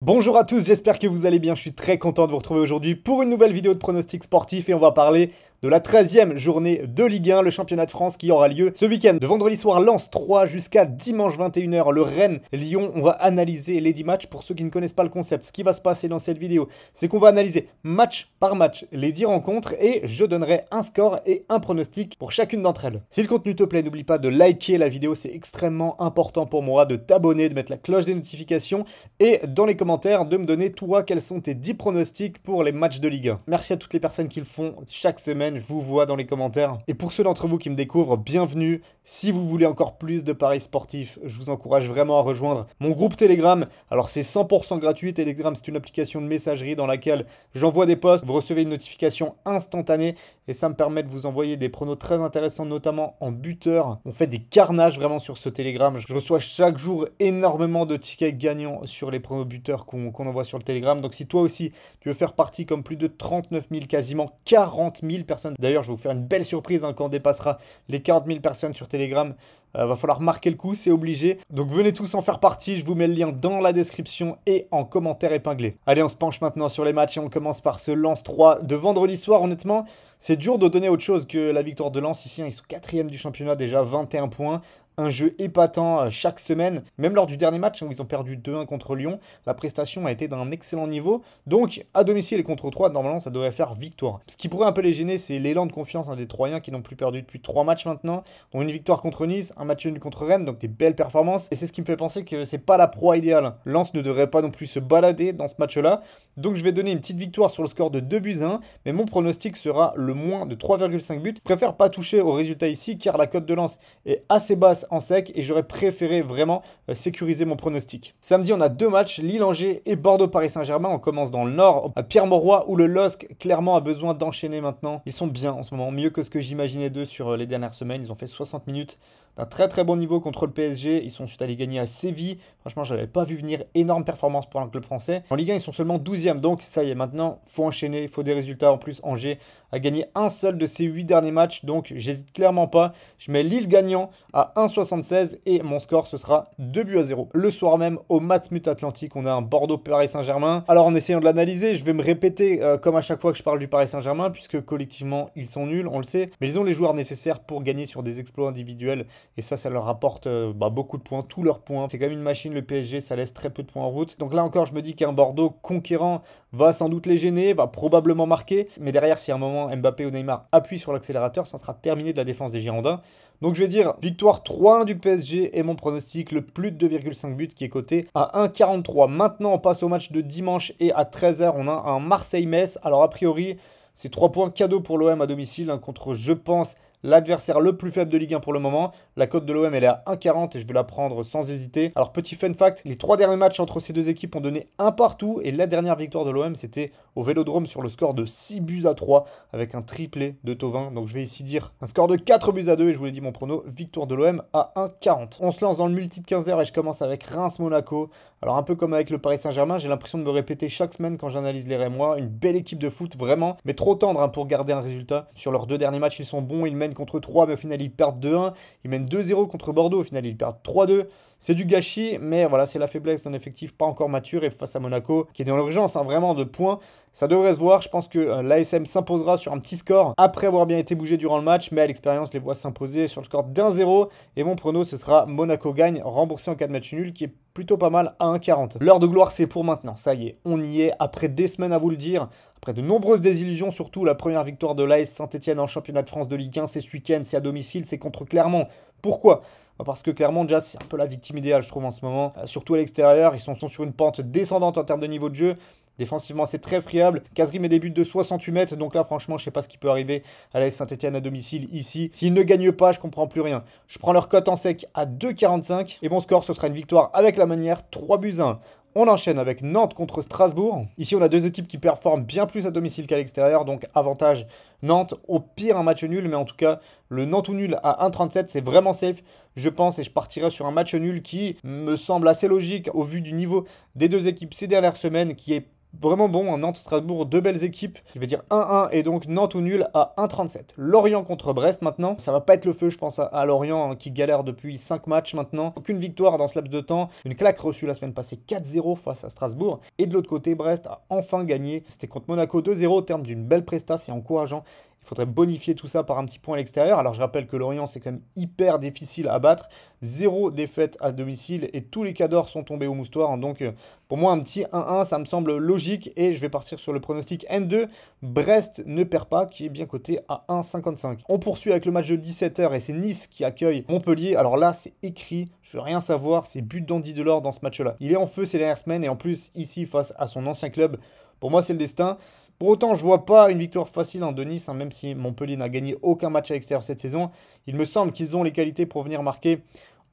Bonjour à tous, j'espère que vous allez bien. Je suis très content de vous retrouver aujourd'hui pour une nouvelle vidéo de pronostic sportif et on va parler de la 13e journée de Ligue 1, le championnat de France qui aura lieu ce week-end. De vendredi soir, Lens 3 jusqu'à dimanche 21h, le Rennes-Lyon. On va analyser les 10 matchs. Pour ceux qui ne connaissent pas le concept, ce qui va se passer dans cette vidéo, c'est qu'on va analyser match par match les 10 rencontres et je donnerai un score et un pronostic pour chacune d'entre elles. Si le contenu te plaît, n'oublie pas de liker la vidéo, c'est extrêmement important pour moi, de t'abonner, de mettre la cloche des notifications et dans les commentaires de me donner toi quels sont tes 10 pronostics pour les matchs de Ligue 1. Merci à toutes les personnes qui le font chaque semaine, je vous vois dans les commentaires. Et pour ceux d'entre vous qui me découvrent, bienvenue. Si vous voulez encore plus de paris sportifs, je vous encourage vraiment à rejoindre mon groupe Telegram. Alors c'est 100% gratuit, Telegram c'est une application de messagerie dans laquelle j'envoie des posts, vous recevez une notification instantanée et ça me permet de vous envoyer des pronos très intéressants, notamment en buteur. On fait des carnages vraiment sur ce Telegram. Je reçois chaque jour énormément de tickets gagnants sur les pronos buteurs qu'on envoie sur le Telegram. Donc si toi aussi tu veux faire partie comme plus de 39 000, quasiment 40 000 personnes. D'ailleurs, je vais vous faire une belle surprise quand on dépassera les 40 000 personnes sur Telegram. Va falloir marquer le coup, c'est obligé. Donc venez tous en faire partie, je vous mets le lien dans la description et en commentaire épinglé. Allez, on se penche maintenant sur les matchs et on commence par ce Lens 3 de vendredi soir. Honnêtement, c'est dur de donner autre chose que la victoire de Lens ici. Ils sont 4e du championnat, déjà 21 points. Un jeu épatant chaque semaine. Même lors du dernier match où ils ont perdu 2-1 contre Lyon, la prestation a été d'un excellent niveau. Donc, à domicile et contre 3, normalement, ça devrait faire victoire. Ce qui pourrait un peu les gêner, c'est l'élan de confiance des Troyens qui n'ont plus perdu depuis 3 matchs maintenant. Donc, une victoire contre Nice, un match nul contre Rennes, donc des belles performances. Et c'est ce qui me fait penser que c'est pas la proie idéale. Lens ne devrait pas non plus se balader dans ce match-là. Donc, je vais donner une petite victoire sur le score de 2-1. Mais mon pronostic sera le moins de 3,5 buts. Je préfère pas toucher au résultat ici car la cote de Lens est assez basse en sec et j'aurais préféré vraiment sécuriser mon pronostic. Samedi, on a 2 matchs, Lille-Angers et Bordeaux-Paris-Saint-Germain. On commence dans le nord, à Pierre-Mauroy, où le LOSC clairement a besoin d'enchaîner maintenant. Ils sont bien en ce moment, mieux que ce que j'imaginais d'eux sur les dernières semaines. Ils ont fait 60 minutes d'un très très bon niveau contre le PSG. Ils sont ensuite allés gagner à Séville. Franchement, je n'avais pas vu venir énorme performance pour un club français. En Ligue 1, ils sont seulement 12e, donc ça y est, maintenant, il faut enchaîner, il faut des résultats. En plus, Angers a gagné un seul de ses 8 derniers matchs, donc j'hésite clairement pas. Je mets Lille gagnant à 1,76 et mon score ce sera 2-0. Le soir même au Matmut Atlantique, on a un Bordeaux-Paris-Saint-Germain. Alors en essayant de l'analyser, je vais me répéter comme à chaque fois que je parle du Paris Saint-Germain, puisque collectivement ils sont nuls, on le sait, mais ils ont les joueurs nécessaires pour gagner sur des exploits individuels et ça leur apporte beaucoup de points, tous leurs points. C'est quand même une machine le PSG, ça laisse très peu de points en route. Donc là encore, je me dis qu'un Bordeaux conquérant va sans doute les gêner, va probablement marquer, mais derrière, si à un moment Mbappé ou Neymar appuient sur l'accélérateur, ça sera terminé de la défense des Girondins. Donc je vais dire victoire 3-1 du PSG et mon pronostic le plus de 2,5 buts qui est coté à 1,43. Maintenant on passe au match de dimanche et à 13h on a un Marseille-Metz. Alors a priori c'est 3 points cadeaux pour l'OM à domicile contre je pense l'adversaire le plus faible de Ligue 1 pour le moment. La cote de l'OM elle est à 1,40 et je vais la prendre sans hésiter. Alors petit fun fact, les 3 derniers matchs entre ces deux équipes ont donné un partout et la dernière victoire de l'OM c'était au Vélodrome sur le score de 6-3 avec un triplé de Thauvin. Donc je vais ici dire un score de 4-2 et je vous l'ai dit mon prono, victoire de l'OM à 1,40. On se lance dans le multi de 15h et je commence avec Reims-Monaco. Alors un peu comme avec le Paris Saint-Germain, j'ai l'impression de me répéter chaque semaine quand j'analyse les Rémois. Une belle équipe de foot vraiment, mais trop tendre pour garder un résultat. Sur leurs 2 derniers matchs ils sont bons, ils mènent contre 3 mais au final ils perdent 2-1. Ils mènent 2-0 contre Bordeaux, au final ils perdent 3-2. C'est du gâchis, mais voilà, c'est la faiblesse d'un effectif pas encore mature et face à Monaco, qui est dans l'urgence vraiment de points, ça devrait se voir. Je pense que l'ASM s'imposera sur un petit score après avoir bien été bougé durant le match, mais à l'expérience, les voit s'imposer sur le score d'1-0. Et mon prono, ce sera Monaco gagne, remboursé en cas de match nul, qui est plutôt pas mal à 1,40. L'heure de gloire, c'est pour maintenant. Ça y est, on y est. Après des semaines à vous le dire, après de nombreuses désillusions, surtout la première victoire de l'AS Saint-Etienne en championnat de France de Ligue 1, c'est ce week-end, c'est à domicile, c'est contre Clermont. Pourquoi ? Parce que Clermont, déjà, c'est un peu la victime idéale, je trouve, en ce moment. Surtout à l'extérieur, ils sont sur une pente descendante en termes de niveau de jeu. Défensivement, c'est très friable. Casery met des buts de 68 mètres. Donc là, franchement, je ne sais pas ce qui peut arriver à l'AS Saint-Etienne à domicile ici. S'ils ne gagnent pas, je comprends plus rien. Je prends leur cote en sec à 2,45. Et mon score, ce sera une victoire avec la manière 3-1. On enchaîne avec Nantes contre Strasbourg. Ici, on a 2 équipes qui performent bien plus à domicile qu'à l'extérieur. Donc, avantage Nantes. Au pire, un match nul. Mais en tout cas, le Nantes ou nul à 1,37, c'est vraiment safe, je pense. Et je partirai sur un match nul qui me semble assez logique au vu du niveau des 2 équipes ces dernières semaines, qui est vraiment bon, Nantes-Strasbourg, deux belles équipes. Je vais dire 1-1 et donc Nantes ou nul à 1,37. Lorient contre Brest maintenant. Ça va pas être le feu, je pense, à Lorient qui galère depuis 5 matchs maintenant. Aucune victoire dans ce laps de temps. Une claque reçue la semaine passée 4-0 face à Strasbourg. Et de l'autre côté, Brest a enfin gagné. C'était contre Monaco 2-0 au terme d'une belle presta, c'est encourageant. Il faudrait bonifier tout ça par un petit point à l'extérieur. Alors je rappelle que Lorient, c'est quand même hyper difficile à battre. 0 défaite à domicile et tous les cadors sont tombés au moustoir. Donc pour moi, un petit 1-1, ça me semble logique. Et je vais partir sur le pronostic N2. Brest ne perd pas, qui est bien coté à 1,55. On poursuit avec le match de 17h et c'est Nice qui accueille Montpellier. Alors là, c'est écrit, je veux rien savoir, c'est but d'Andy Delors dans ce match-là. Il est en feu ces dernières semaines et en plus, ici, face à son ancien club, pour moi, c'est le destin. Pour autant, je vois pas une victoire facile de Nice, hein, même si Montpellier n'a gagné aucun match à l'extérieur cette saison. Il me semble qu'ils ont les qualités pour venir marquer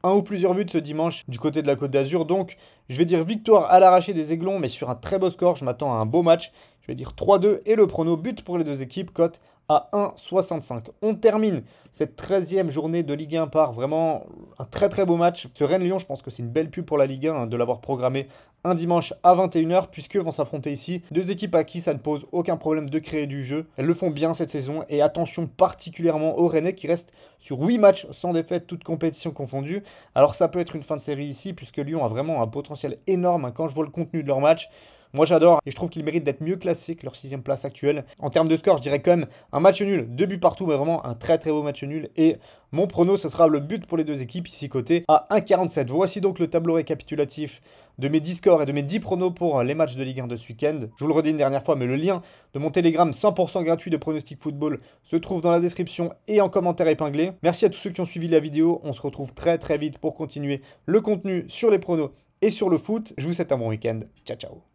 un ou plusieurs buts ce dimanche du côté de la Côte d'Azur. Donc, je vais dire victoire à l'arraché des Aiglons, mais sur un très beau score. Je m'attends à un beau match. Je vais dire 3-2 et le prono but pour les deux équipes, cote à 1,65. On termine cette 13e journée de Ligue 1 par vraiment un très très beau match. Ce Rennes-Lyon, je pense que c'est une belle pub pour la Ligue 1 hein, de l'avoir programmé un dimanche à 21h, puisque vont s'affronter ici deux équipes à qui ça ne pose aucun problème de créer du jeu. Elles le font bien cette saison, et attention particulièrement aux Rennais qui restent sur 8 matchs sans défaite, toutes compétitions confondues. Alors ça peut être une fin de série ici, puisque Lyon a vraiment un potentiel énorme hein, quand je vois le contenu de leur match. Moi j'adore et je trouve qu'ils méritent d'être mieux classés que leur 6ème place actuelle. En termes de score, je dirais quand même un match nul, 2 buts partout, mais vraiment un très très beau match nul. Et mon prono, ce sera le but pour les deux équipes, ici coté à 1,47. Voici donc le tableau récapitulatif de mes 10 scores et de mes 10 pronos pour les matchs de Ligue 1 de ce week-end. Je vous le redis une dernière fois, mais le lien de mon Telegram 100% gratuit de Pronostic Football se trouve dans la description et en commentaire épinglé. Merci à tous ceux qui ont suivi la vidéo. On se retrouve très très vite pour continuer le contenu sur les pronos et sur le foot. Je vous souhaite un bon week-end. Ciao ciao.